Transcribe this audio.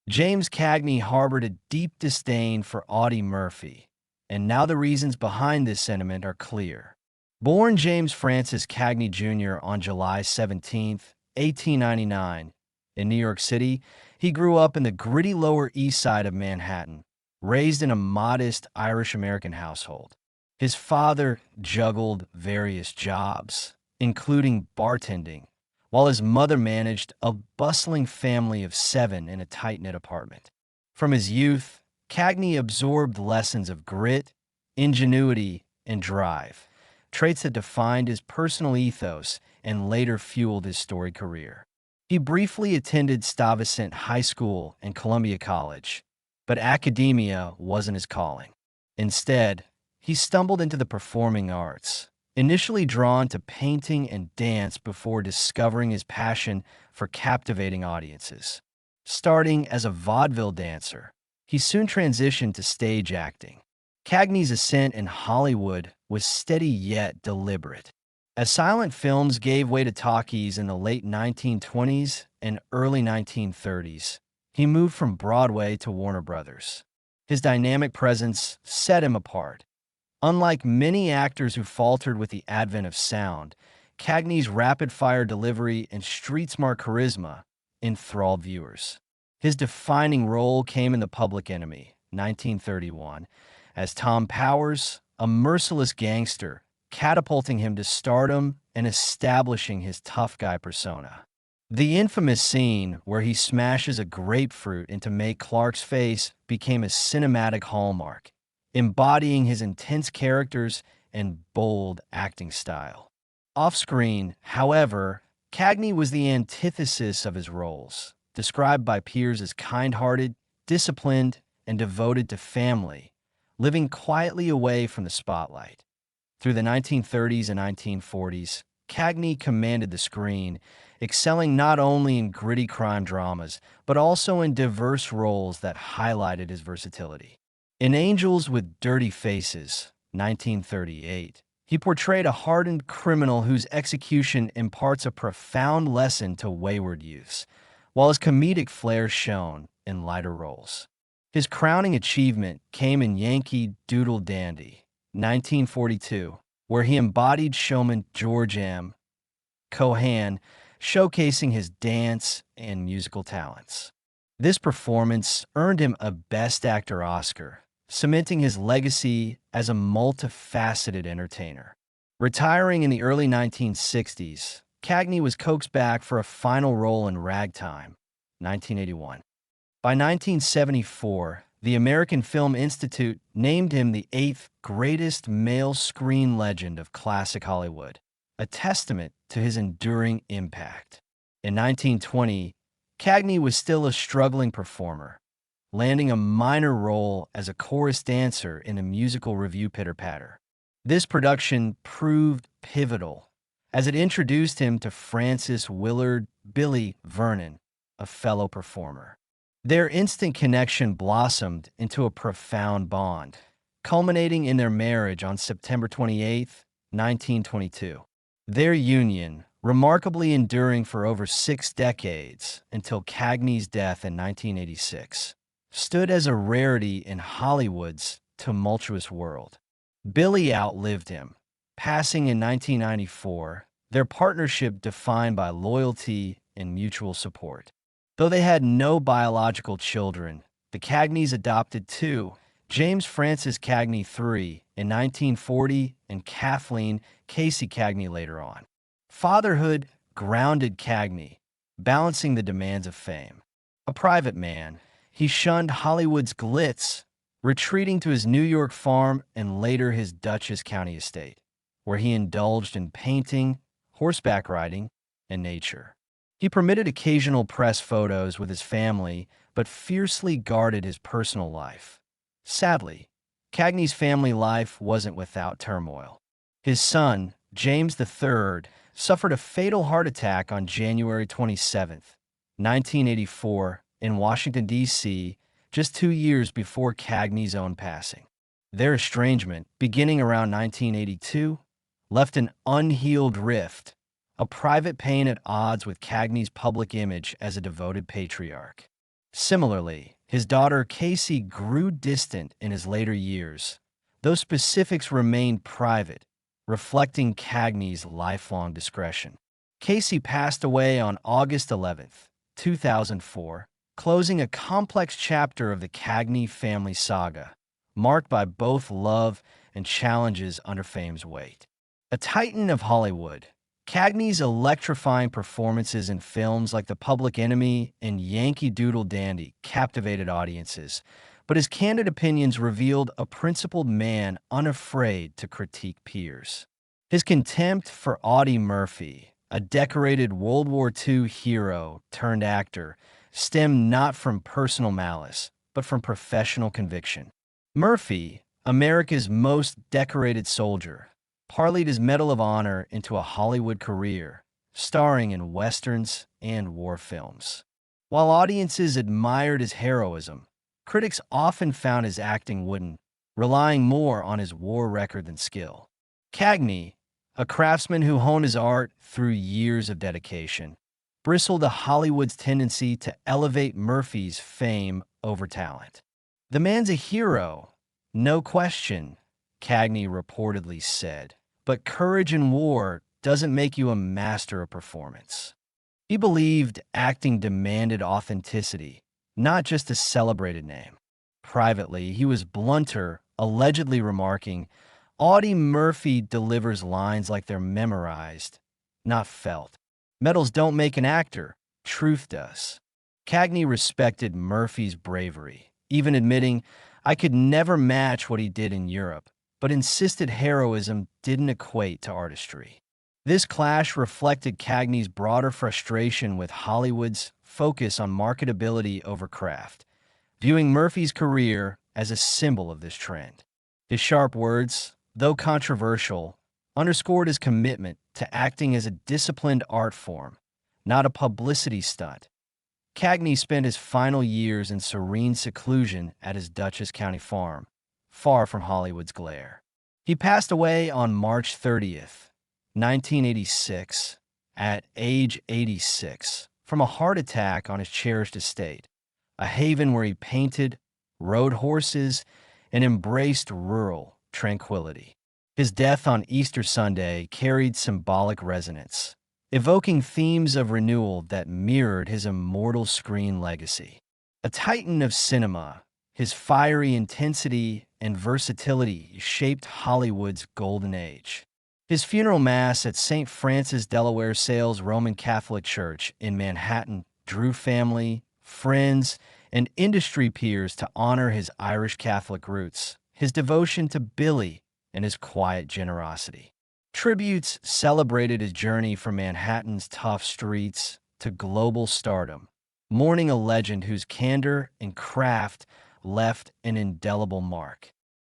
James Cagney harbored a deep disdain for Audie Murphy, and now the reasons behind this sentiment are clear. Born James Francis Cagney Jr. on July 17, 1899, in New York City, he grew up in the gritty Lower East Side of Manhattan, raised in a modest Irish-American household. His father juggled various jobs, including bartending, while his mother managed a bustling family of 7 in a tight-knit apartment. From his youth, Cagney absorbed lessons of grit, ingenuity, and drive, traits that defined his personal ethos and later fueled his storied career. He briefly attended Stuyvesant High School and Columbia College, but academia wasn't his calling. Instead, he stumbled into the performing arts, initially drawn to painting and dance before discovering his passion for captivating audiences. Starting as a vaudeville dancer, he soon transitioned to stage acting. Cagney's ascent in Hollywood was steady yet deliberate. As silent films gave way to talkies in the late 1920s and early 1930s, he moved from Broadway to Warner Brothers. His dynamic presence set him apart. Unlike many actors who faltered with the advent of sound, Cagney's rapid-fire delivery and street-smart charisma enthralled viewers. His defining role came in The Public Enemy, 1931, as Tom Powers, a merciless gangster, catapulting him to stardom and establishing his tough guy persona. The infamous scene where he smashes a grapefruit into Mae Clark's face became a cinematic hallmark, embodying his intense characters and bold acting style. Off-screen, however, Cagney was the antithesis of his roles, described by peers as kind-hearted, disciplined, and devoted to family, living quietly away from the spotlight. Through the 1930s and 1940s, Cagney commanded the screen, excelling not only in gritty crime dramas, but also in diverse roles that highlighted his versatility. In Angels with Dirty Faces, 1938, he portrayed a hardened criminal whose execution imparts a profound lesson to wayward youths, while his comedic flair shone in lighter roles. His crowning achievement came in Yankee Doodle Dandy, 1942, where he embodied showman George M. Cohan, showcasing his dance and musical talents. This performance earned him a Best Actor Oscar, cementing his legacy as a multifaceted entertainer. Retiring in the early 1960s, Cagney was coaxed back for a final role in Ragtime, 1981. By 1974, the American Film Institute named him the 8th greatest male screen legend of classic Hollywood, a testament to his enduring impact. In 1920, Cagney was still a struggling performer, landing a minor role as a chorus dancer in a musical revue Pitter-Patter. This production proved pivotal, as it introduced him to Francis Willard Billy Vernon, a fellow performer. Their instant connection blossomed into a profound bond, culminating in their marriage on September 28, 1922. Their union, remarkably enduring for over 6 decades until Cagney's death in 1986, stood as a rarity in Hollywood's tumultuous world. Billy outlived him, passing in 1994, their partnership defined by loyalty and mutual support. Though they had no biological children, the Cagneys adopted 2, James Francis Cagney III in 1940 and Kathleen Casey Cagney later on. Fatherhood grounded Cagney, balancing the demands of fame. A private man, he shunned Hollywood's glitz, retreating to his New York farm and later his Dutchess County estate, where he indulged in painting, horseback riding, and nature. He permitted occasional press photos with his family, but fiercely guarded his personal life. Sadly, Cagney's family life wasn't without turmoil. His son, James III, suffered a fatal heart attack on January 27, 1984, in Washington, D.C., just 2 years before Cagney's own passing. Their estrangement, beginning around 1982, left an unhealed rift, a private pain at odds with Cagney's public image as a devoted patriarch. Similarly, his daughter Casey grew distant in his later years, though specifics remained private, reflecting Cagney's lifelong discretion. Casey passed away on August 11th, 2004, closing a complex chapter of the Cagney family saga, marked by both love and challenges under fame's weight. A titan of Hollywood, Cagney's electrifying performances in films like The Public Enemy and Yankee Doodle Dandy captivated audiences, but his candid opinions revealed a principled man unafraid to critique peers. His contempt for Audie Murphy, a decorated World War II hero turned actor, stemmed not from personal malice, but from professional conviction. Murphy, America's most decorated soldier, parlayed his Medal of Honor into a Hollywood career, starring in westerns and war films. While audiences admired his heroism, critics often found his acting wooden, relying more on his war record than skill. Cagney, a craftsman who honed his art through years of dedication, bristled at Hollywood's tendency to elevate Murphy's fame over talent. "The man's a hero, no question," Cagney reportedly said, "but courage in war doesn't make you a master of performance." He believed acting demanded authenticity, not just a celebrated name. Privately, he was blunter, allegedly remarking, "Audie Murphy delivers lines like they're memorized, not felt. Medals don't make an actor, truth does." Cagney respected Murphy's bravery, even admitting, "I could never match what he did in Europe," but insisted heroism didn't equate to artistry. This clash reflected Cagney's broader frustration with Hollywood's focus on marketability over craft, viewing Murphy's career as a symbol of this trend. His sharp words, though controversial, underscored his commitment to acting as a disciplined art form, not a publicity stunt. Cagney spent his final years in serene seclusion at his Dutchess County farm, far from Hollywood's glare. He passed away on March 30th, 1986, at age 86, from a heart attack on his cherished estate, a haven where he painted, rode horses, and embraced rural tranquility. His death on Easter Sunday carried symbolic resonance, evoking themes of renewal that mirrored his immortal screen legacy. A titan of cinema, his fiery intensity and versatility shaped Hollywood's golden age. His funeral mass at St. Francis Delaware Sales Roman Catholic Church in Manhattan drew family, friends, and industry peers to honor his Irish Catholic roots, his devotion to Billy, and his quiet generosity. Tributes celebrated his journey from Manhattan's tough streets to global stardom, mourning a legend whose candor and craft left an indelible mark.